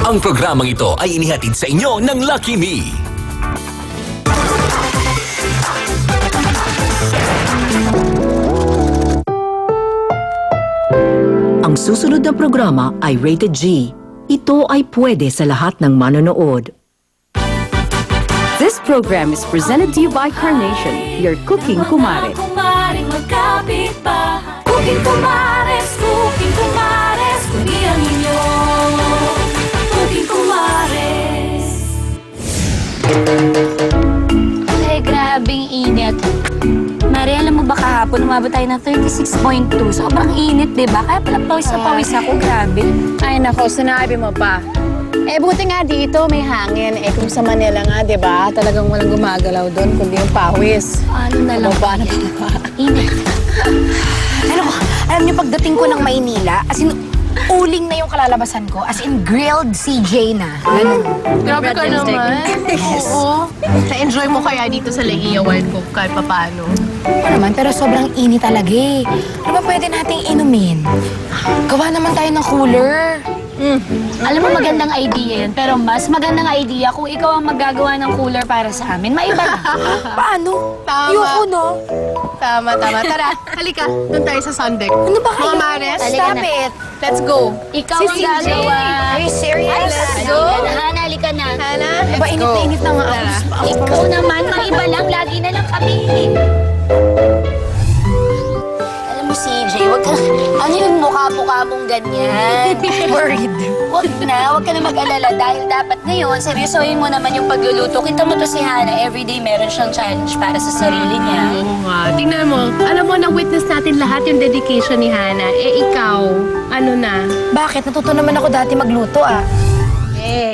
Ang programang ito ay inihatid sa inyo ng Lucky Me. Ang susunod na programa ay Rated G. Ito ay pwede sa lahat ng manonood. This program is presented to you by Carnation, your cooking kumare. Kumaring magkapit bahay. Cooking kumares, kundi ang inyo. Cooking kumares. Ay, grabing init. Mari, alam mo ba kahapon, umabot tayo ng 36.2. Sobrang init, di ba? Kaya pala pawis na pawis ako, grabe. Ay, nako, sinabi mo pa. Buti nga dito, may hangin. Kung sa Manila nga, di ba? Talagang walang gumagalaw doon, kundi yung pawis. Ano na lang. Baba na ba? Init. Alam niyo, pagdating ko ng Maynila, as in, uling na yung kalalabasan ko. As in, grilled CJ na. Ganun. Grabe ka naman. Oo. Na-enjoy mo kaya dito sa Leia Wild Cook kahit papaano? Ano naman, pero sobrang init talaga eh. Ano ba pwede nating inumin? Gawa naman tayo ng cooler. Alam mo, magandang idea yun. Pero mas magandang idea kung ikaw ang maggagawa ng cooler para sa amin. Maiba na. Paano? Tama. Ayoko, no? Tama. Tara, halika. Doon tayo sa sun deck. Ano ba kayo? Mga Mares, Stop it. let's go. Ikaw Si ang CJ. gagawa. Are you serious? Let's go. Hana, halika na. Hana, Ba, let's init go. na init na nga ako. Ikaw naman, maiba lang. Lagi na lang kami. Alam mo, CJ, wag ka... Ano yung mukha-mukha mong ganyan? Worried. Wag ka na mag-alala dahil dapat ngayon, seryosohin mo naman yung pagluluto. Kita mo to si Hana, everyday meron siyang challenge para sa sarili niya. Oo nga. Tingnan mo. Alam mo, na-witness natin lahat yung dedication ni Hana. Ikaw, ano na? Bakit? Natuto naman ako dati magluto, ah.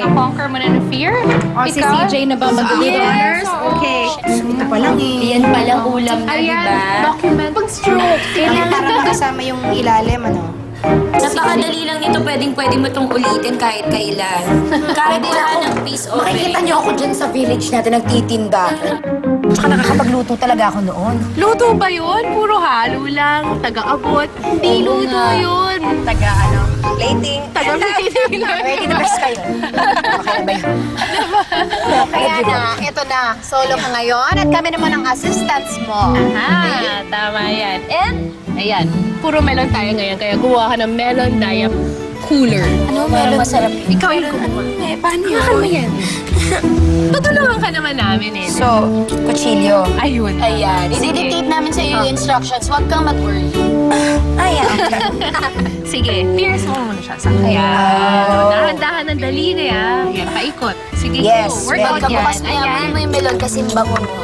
Conquer mo na ng fear? O, si CJ na ba mag-lead honors? Okay. Ito pa lang eh. Yan palang ulam na, di ba? Document. Pag-stroke. Para makasama yung ilalim, ano? Napakadali lang nito, pwede mo itong ulitin kahit kailan. Kahit kailan ng peace offering. Makikita niyo ako dyan sa village natin nagtitinda. Tsaka nakakapagluto talaga ako noon. Luto ba yun? Puro halo lang. Taga-abot. Hindi luto yun. Plating. Taga-plating lang. Ready na best kayo. Okay na ba yun? Kaya na, ito na. Solo ka ngayon at kami naman ang assistants mo. Aha, tama yan. And, ayan, puro melon tayo ngayon. Kaya gumawa ka ng melon diap cooler. Ano, meron masarap. Ikaw yung gumawa. Paano yun? Ano yan? Tutulungan ka naman namin eh. So, kutsilyo. Ayun. Ayan, i-dictate namin sa iyo yung instructions. Huwag kang mag-worry. Ayan. Sige, pierce mo muna siya sa kaya. Dahan-dahan ng dali na yan. Yan, paikot. Sige, Yes, go. Work very out yan. Pagkabukas mo yan, Ayan. mo yung melon kasi bango mo.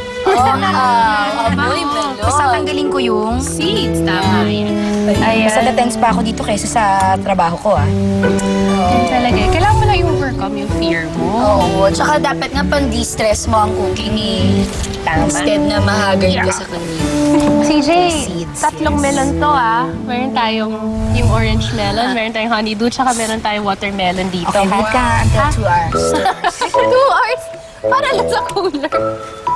Amoy melon. Basta tanggalin ko yung... Seeds, tama yan. Ayan. Basta na-tense pa ako dito kaysa sa trabaho ko, ah. Yan talaga. Kailangan mo lang i-overcome yung fear mo. Oo, tsaka dapat nga pang-distress mo ang cooking eh. Instead na mahagard ka sa kanila. CJ, Seeds, tatlong melon to ah. Meron tayong yung orange melon, meron tayong honeydew, tsaka meron tayong watermelon dito. Okay, hold ka until 2 hours. 2 hours? Para lang sa cooler.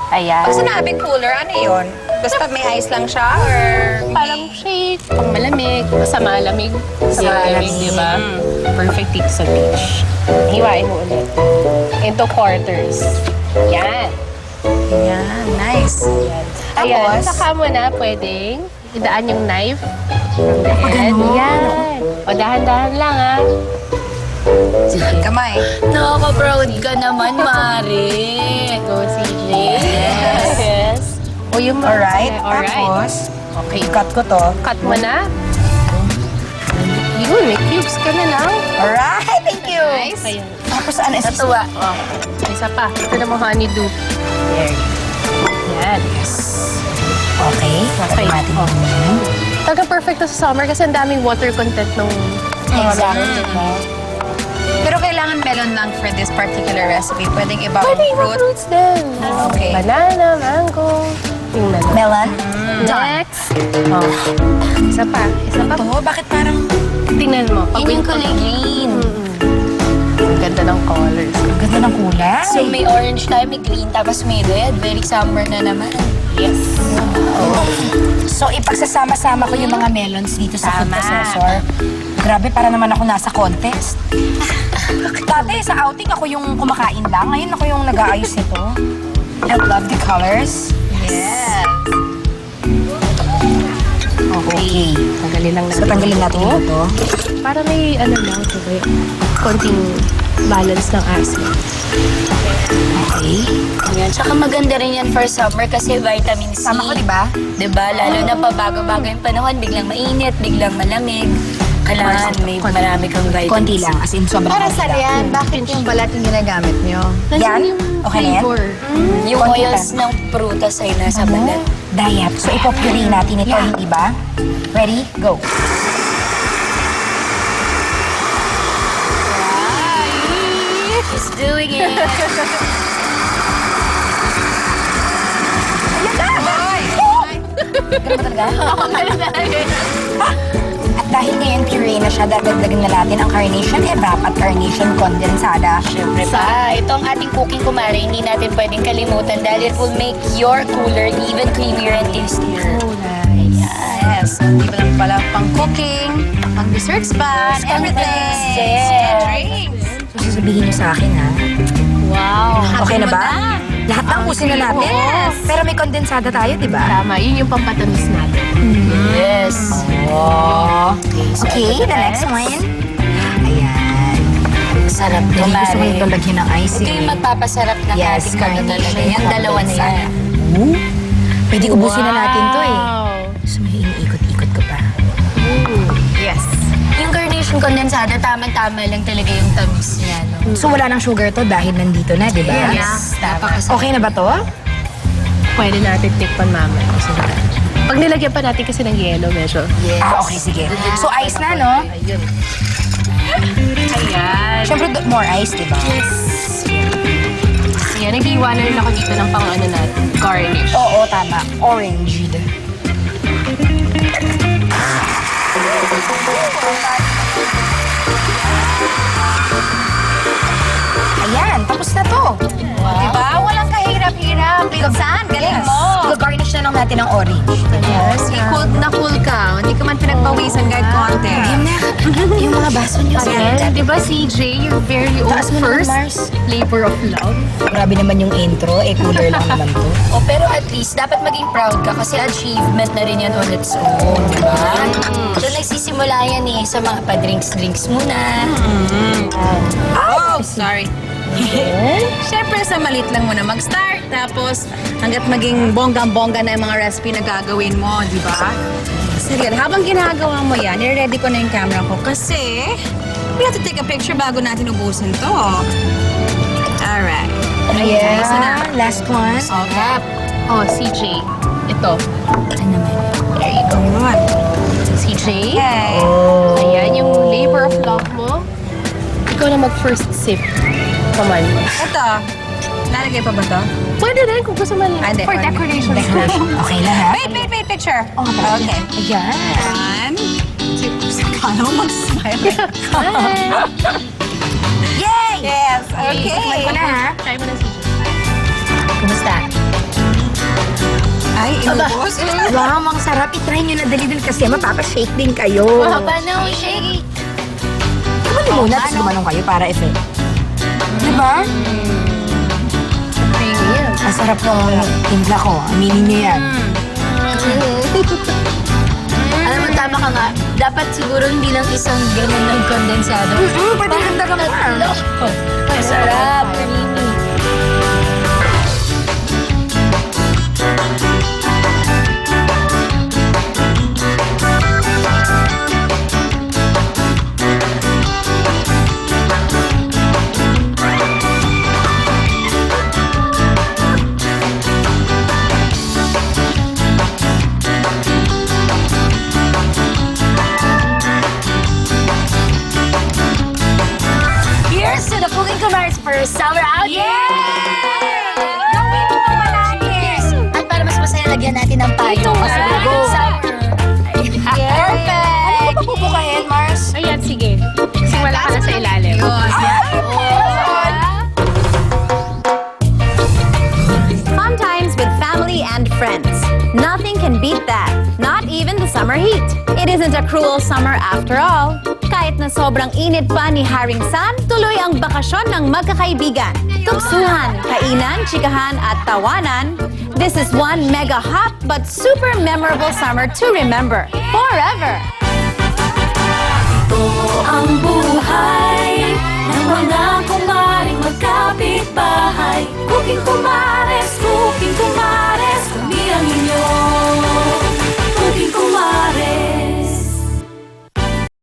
Ayan. Pag sinabing cooler, ano yun? Basta may ice lang siya or... Parang shake, pang malamig, sa malamig. Sa malamig, di ba? Perfect dito sa beach. Hiwain mo ulit. Into quarters. Yan. Yan, nice. Ayan. Tapos? Saka mo na pwedeng idaan yung knife. Ayan. Yan. O dahan-dahan lang ah. Kamay. Nakaka-proud ka naman, Mari. Go, CJ. Yes. O yung Alright, Alright. tapos, Okay. cut ko to. Cut mo na. Yun, may cubes ka na lang. Alright, thank you. Nice. Ayan. Tapos, ano, Natuwa. Isa pa. Ito na mo honeydew. There you go. Yan. Yes. Okay, Okay. natin Oh. yun. Talaga perfect to sa summer kasi ang daming water content ng Exactly. Pero kailangan melon lang for this particular recipe. Pwedeng iba Pwede yung yung fruit. fruits din. Okay. Banana, mango. Yung melon. Melon? Next. Oh. Isa pa. Isa pa. Ito, bakit parang Tingnan mo. Yun yung kulay green. Ang ganda ng colors. ang ganda ng kulay? So may orange tayo, may green, tapos may red. Very summer na naman. Yes. So, ipagsasama-sama ko yung mga melons dito sa food Tama. processor. Grabe, para naman ako nasa contest. Dati sa outing ako yung kumakain lang. Ngayon ako yung nag-aayos nito. I love the colors. Yes. Okay. Tanggalin lang So, tanggalin natin yung ito. Para may ano lang, diba? Konting balance ng acid. Okay. Yan. Tsaka maganda rin yan for summer kasi vitamin C. Tama ko, di ba? Diba? Lalo na pabago-bago yung panahon, biglang mainit, biglang malamig. Kailangan may marami kang vitamin Konti C. lang. As in, sobrang Para konti saan lang. yan? Bakit yung balat yung ginagamit nyo? Yan? Okay na yan? Yung Konti oils ng prutas ay nasa balat. Diet. So, ipopuree natin ito, hindi ba? Ready? Go. She's doing it. Ganun ba talaga? At dahil ngayon puree na siya, dadagdagan na natin ang carnation evap at carnation condensada. Siyempre pa. Ito ang ating cooking kumare. Hindi natin pwedeng kalimutan dahil it will make your cooler even creamier and tastier. Yes. Hindi ba lang pala pang cooking, pang desserts pa, and everything. Yes. Drinks. So, sasabihin niyo sa akin, ha? Wow. Okay na mo ba? na. Lahat ng pusin na natin. Yes. Pero may kondensada tayo, di ba? Tama, yun yung pampatamis natin. Yes. Oh. Okay, the next one. Ayan. Sarap Dali, kumare. gusto ko yung lagyan ng Ito icing. yung magpapasarap ng Yes, ating ano talaga. Yung dalawa na yan. Pwede ubusin na natin to eh. Wow. Gusto mo yung iniikot-ikot ko pa. Yes. Yung carnation condensada, tama-tama lang talaga yung tamis niya. No? So wala nang sugar to dahil nandito na, di ba? Yes, napakasarap. Okay na ba to? Pwede natin tikpan mamaya. Kasi pag nilagyan pa natin kasi ng yelo, medyo. Ah, okay, sige. So ice na, no? Ayun. Ayan. Siyempre, more ice, di ba? Yan, nag-iwan na rin ako dito ng pang ano natin, garnish. Oo, tama. Oranged. Ayan, tapos na to. Diba? Walang kahirap-hirap. Pinsan, galing mo. I-garnish na lang natin ng orange. Yes. Cool ka. Hindi ka man pinagpawisan kahit konti. Game na. Yung mga baso niyo. Ayan, di ba CJ, your very own Taas mo naman, first Mars. labor of love? Grabe naman yung intro. Cooler lang naman to. Oh, pero at least, dapat maging proud ka kasi achievement na rin yan on its own, di ba? So, nagsisimula yan eh sa mga pa-drinks-drinks muna. Oh, sorry. Siyempre, sa malit lang muna mag-start. Tapos, hanggat maging bonggang-bongga na yung mga recipe na gagawin mo, di ba? Sige, habang ginagawa mo yan, i-ready ko na yung camera ko kasi we have to take a picture bago natin ubusin to. Alright. Ayan. Isa na. Last one. Okay. Oh, CJ, ito. Ano naman? There you go. Good. CJ, Okay. ayan yung labor of love mo. Ikaw na mag-first sip. Come on. Ito. Lalagay pa ba to? Pwede rin kung gusto mo Hindi, for pwede. decoration. Okay lang, ha? Wait, picture. Oh, Okay. Ayan. 1, 2, kala mo mag-smile. Yay! Yes, okay. Tikman ko na, ha? Try mo na, CJ. Kumusta? Ay, inubos. Wow, ang sarap. I-try nyo na dali kasi mapapashake din kayo. Mahaba na yung shake. Kumain muna, tapos gumanong kayo para effect. Diba? Ang sarap ng timpla ko. Aminin nyo yan. Alam mo, tama ka nga. Dapat siguro hindi lang isang ganun ng kondensado. Pwede ganda ka mo. Masarap, creamy. Here's to the Cooking Kumare's first summer out. Yay! Gawin mo naman natin. At para mas masaya, lagyan natin ng payo. Kasi summer. Perfect. Ano ba pupukahin, Mars? Ayan, sige. Simula ka na sa ilalim. Fun times with family and friends. Nothing can beat that. Not even the summer heat. It isn't a cruel summer after all. Kahit na na sobrang init pa ni Haring San, tuloy ang bakasyon ng magkakaibigan. Tuksuhan, kainan, chikahan at tawanan. This is one mega hot but super memorable summer to remember forever. Ito ang